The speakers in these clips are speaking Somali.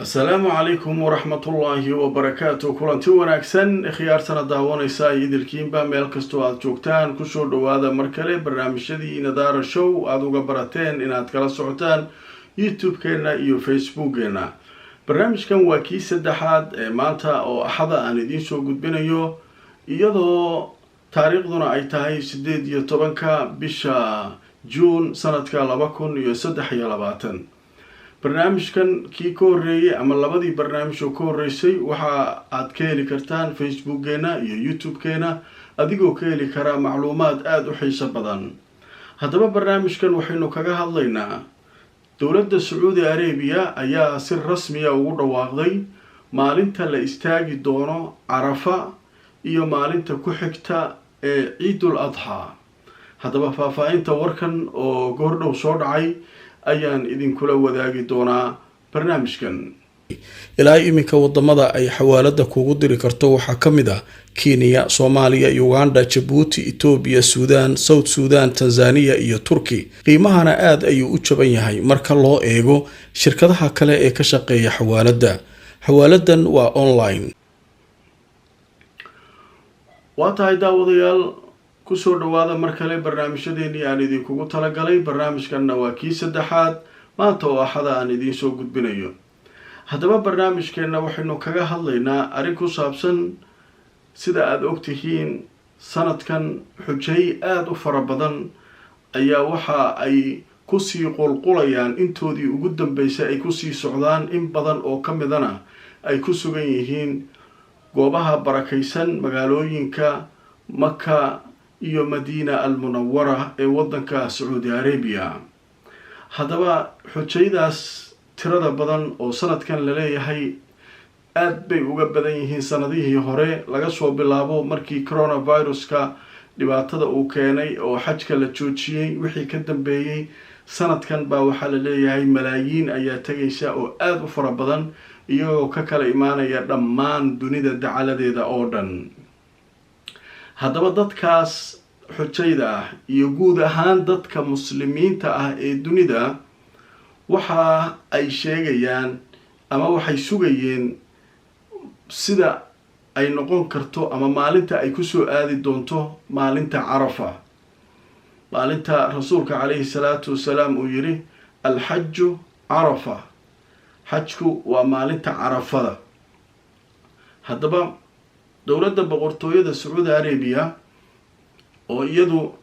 السلام عليكم ورحمة الله وبركاته. كلنتي wanaagsan khiyaartana daawanaysa idilkiinba meel kasto aad joogtaan ku soo dhawaada markale barnaamijyadii Nadaara Show aad uga barateen inaad kala socotaan YouTube-keena iyo Facebook-keena. barnaamijkan waa kii saddexaad ee maanta oo axada aan idiin soo gudbinayo iyadoo taariikhduna ay tahay 18 bisha June sanadka 2023. barnaamijkan kii ka horeeyay ama labadii barnaamij oo ka horeysay waxa aad ka heli kartaan Facebook-keena iyo YouTube-keena adigoo ka heli kara macluumaad aad u xiiso badan. haddaba barnaamijkan waxaynu kaga hadlaynaa dowladda Saudi Arabia ayaa si rasmi ah ugu dhawaaqday maalinta la istaagi doono Arafa iyo maalinta ku xigta ee Ciidul Adha. haddaba faahfaahinta warkan oo goordhow soo dhacay ayaan idinkula wadaagi doonaa barnaamijkan. ilaa iminka wadamada ay xawaalada kugu diri karto waxaa ka mid ah Kenya, Soomaaliya, Uganda, Djibouti, Ethiopia, Sudan, South Sudan, Tanzania iyo Turkey. qiimahana aad ayuu u jaban yahay marka loo eego shirkadaha kale ee ka shaqeeya xawaalada. xawaaladan waa online. waa tahay daawadayaal kusoo dhawaada mar kale barnaamijyadeennii aan idinkugu talagalay. barnaamijkanna waa kii saddexaad maanta oo axada aan idiin soo gudbinayo. haddaba barnaamijkeenna waxaynu kaga hadlaynaa arrin ku saabsan sida aad ogtihiin sanadkan xujay aada u fara badan ayaa waxa ay kusii qulqulayaan intoodii ugu dambeysay ay kusii socdaan in badan oo ka midana ay ku sugan yihiin goobaha barakaysan magaalooyinka Maka iyo Madiina al-Munawwara ee wadanka Saudi Arabia. haddaba xujaydaas tirada badan oo sanadkan la leeyahay aad bay uga badan yihiin sanadihii hore laga soo bilaabo markii coronavirus-ka dhibaatada uu keenay oo xajka la joojiyay. wixii ka dambeeyay sanadkan baa waxaa la leeyahay malaayiin ayaa tagaysa oo aad u fara badan iyagoo ka kala imaanaya dhammaan dunida dacaladeeda oo dhan. haddaba dadkaas xujayda ah iyo guud ahaan dadka muslimiinta ah ee dunida waxa ay sheegayaan ama waxay sugayeen sida ay noqon karto ama maalinta ay kusoo aadi doonto maalinta Carafa. maalinta rasuulka calayhi salaatu wasalaam uu yiri alxaju Carafa, xajku waa maalinta Carafada. haddaba dowladda boqortooyada Saudi Arabia oo iyadu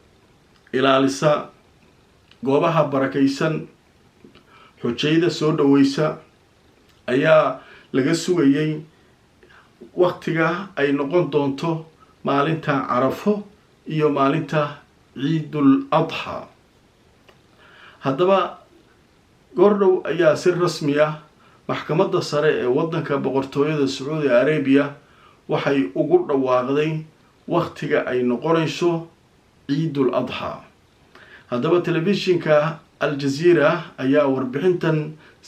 ilaalisa goobaha barakaysan xujayda soo dhaweysa ayaa laga sugayay waqtiga ay noqon doonto maalinta Carafo iyo maalinta Ciidul Adha. haddaba goordhow ayaa si rasmi ah maxkamadda sare ee wadanka boqortooyada Saudi Arabia waxay ugu dhawaaqday waqtiga ay noqonayso Ciidul Adha. haddaba telefishinka Al Jazeera ayaa warbixintan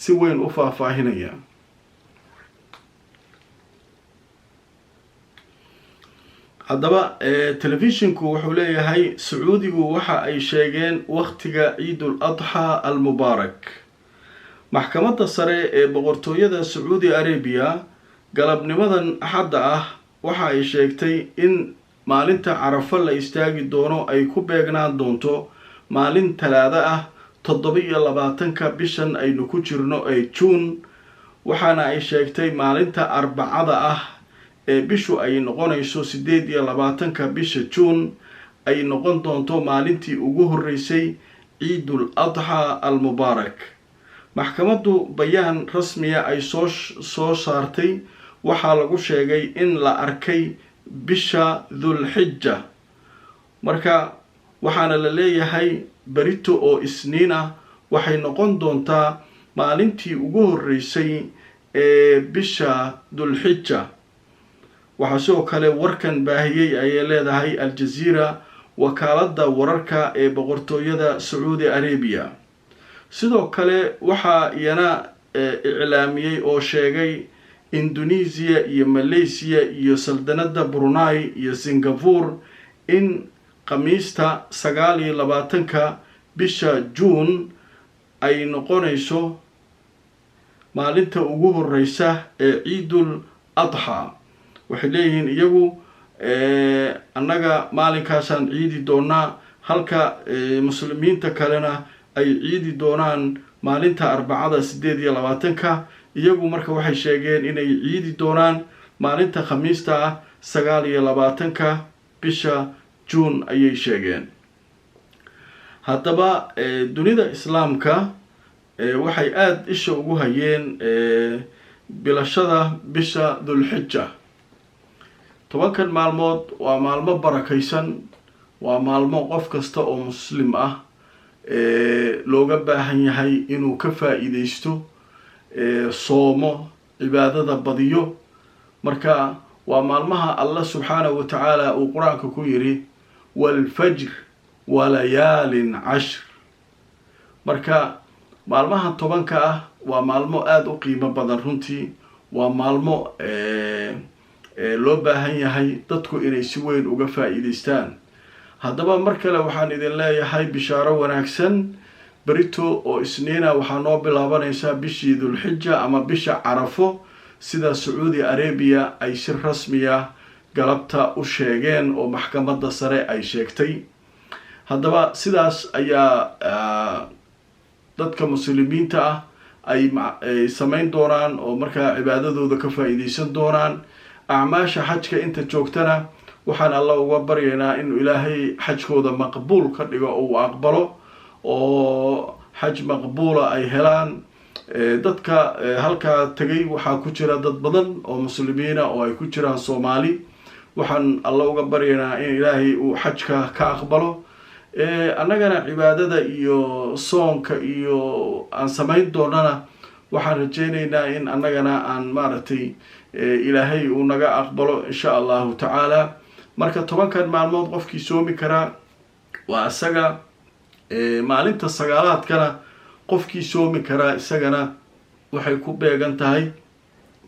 si weyn u faahfaahinaya. haddaba telefishinku wuxuu leeyahay Sacuudigu waxa ay sheegeen waqtiga Ciidul Adha al-Mubaarak. maxkamadda sare ee boqortooyada Saudi Arabia galabnimadan axadda ah waxa ay sheegtay in maalinta Carafa la istaagi doono ay ku beegnaan doonto maalin Talaada ah 27 bishan aynu ku jirno ee June. waxaana ay sheegtay maalinta Arbacada ah ee bishu ay noqonayso 28 bisha June ay noqon doonto maalintii ugu horeysay Ciidul Adha al-Mubaarak. maxkamaddu bayaan rasmi ah ay soo saartay waxaa lagu sheegay in la arkay bisha Dhul-Hijja. marka waxaana la leeyahay barito oo Isniin ah waxay noqon doontaa maalintii ugu horeysay ee bisha Dhul-Hijja. waxaa sidoo kale warkan baahiyay ayay leedahay Al Jazeera wakaaladda wararka ee boqortooyada Saudi Arabia. sidoo kale waxaa iyana iclaamiyay oo sheegay Indonesia iyo Malaysia iyo saldanada Brunei iyo Singapore in khamiista 29 bisha June ay noqonayso maalinta ugu horeysa ee ciidul adxa. waxay leeyihiin iyagu annaga maalinkaasaan ciidi doonaa, halka muslimiinta kalena ay ciidi doonaan maalinta arbacada 28. iyagu marka waxay sheegeen inay ciidi doonaan maalinta khamiista ah 29 bisha June ayay sheegeen. haddaba dunida islaamka waxay aada isha ugu hayeen bilashada bisha Dhulxijja. 10 maalmood waa maalmo barakaysan, waa maalmo qof kasta oo muslim ah looga baahan yahay inuu ka faa'iideysto, soomo, cibaadada badiyo. marka waa maalmaha Allah subxaanahu wa ta'ala uu quraanka ku yiri wal fajr wa layaalin 10. marka maalmaha 10ka ah waa maalmo aad u qiimo badan runtii, waa maalmo loo baahan yahay dadku inay si weyn uga faa'iideystaan. haddaba mar kale waxaan idin leeyahay bishaaro wanaagsan. berito oo isniina waxaa noo bilaabanaysaa bishii Dhulxijja ama bisha Carafo, sida Saudi Arabia ay si rasmi ah galabta u sheegeen oo maxkamadda sare ay sheegtay. haddaba sidaas ayaa dadka muslimiinta ah ay samayn doonaan oo markaa cibaadadooda ka faa'iideysan doonaan. acmaasha xajka inta joogtana waxaan Allah uga baryaynaa inuu Ilaahay xajkooda maqbuul ka dhigo oo uu aqbalo, oo xaj maqbuula ay helaan. dadka halkaa tagay waxaa ku jira dad badan oo muslimiina oo ay ku jiraan Soomaali. waxaan Allah uga baryaynaa in Ilaahay uu xajka ka aqbalo. annagana cibaadada iyo soonka iyo aan samayn doonana waxaan rajaynaynaa in annagana aan maaragtay Ilaahay uu naga aqbalo insha Allahu ta'ala. marka 10 maalmood qofkii soomi karaa waa isaga. maalinta 9aadkana qofkii soomi karaa isagana waxay ku beegan tahay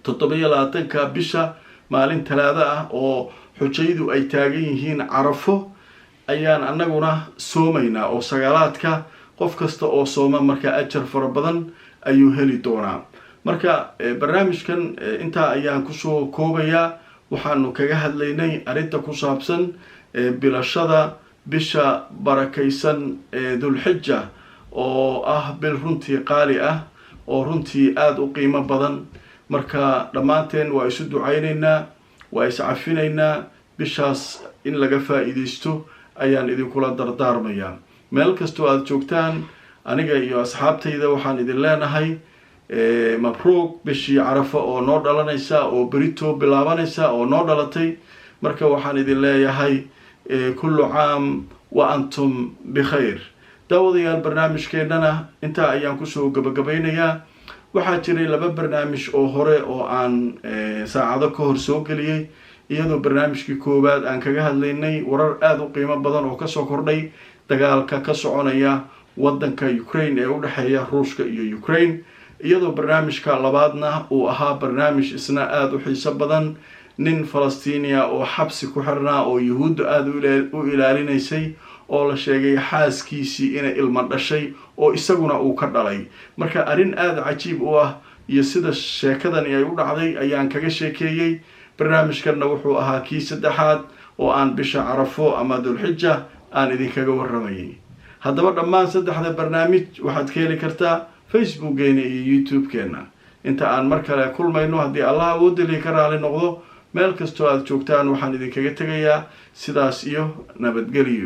27 bisha, maalin talaada ah oo xujaydu ay taagan yihiin Carafo ayaan annaguna soomaynaa. oo 9aadka qof kasta oo sooma marka ajar fara badan ayuu heli doonaa. marka barnaamijkan intaa ayaan kusoo koobayaa. waxaanu kaga hadlaynay arrinta ku saabsan bilashada bisha barakaysan Dhulxijja oo ah bil runtii qaali ah oo runtii aada u qiimo badan. marka dhammaanteen waa isu ducaynaynaa, waa is cafinaynaa. bishaas in laga faa'iideysto ayaan idinkula dardaarmayaa. meel kastoo aada joogtaan, aniga iyo asxaabtayda waxaan idin leenahay mabruuq bishii Carafo oo noo dhalanaysa, oo berito bilaabanaysa, oo noo dhalatay. marka waxaan idin leeyahay kullu caam wa antum bikhayr. daawadayaal barnaamijkeennana intaa ayaan kusoo gabagabaynayaa. waxaa jiray 2 barnaamij oo hore oo aan saacado ka hor soo geliyey, iyadoo barnaamijkii koowaad aan kaga hadlaynay warar aada u qiimo badan oo kasoo kordhay dagaalka ka soconaya waddanka Ukraine ee u dhexeeya Ruushka iyo Ukraine, iyadoo barnaamijka labaadna uu ahaa barnaamij isna aada u xiiso badan. nin Falastiiniya oo xabsi ku xirnaa oo Yuhuudda aada u ilaalinaysay oo la sheegay xaaskiisii inay ilmo dhashay oo isaguna uu ka dhalay. marka arrin aada cajiib u ah iyo sida sheekadani ay u dhacday ayaan kaga sheekeeyey. barnaamijkanna wuxuu ahaa kii 3aad oo aan bisha Carafo ama Dhulxijja aan idinkaga waramayay. haddaba dhammaan 3da barnaamij waxaad ka heli kartaa facebookgeena iyo youtube-keena. inta aan mar kale kulmayno, haddii Allah awoodda ka raali noqdo, meel kastoo aad joogtaan waxaan idinkaga tegayaa sidaas iyo nabadgelyo.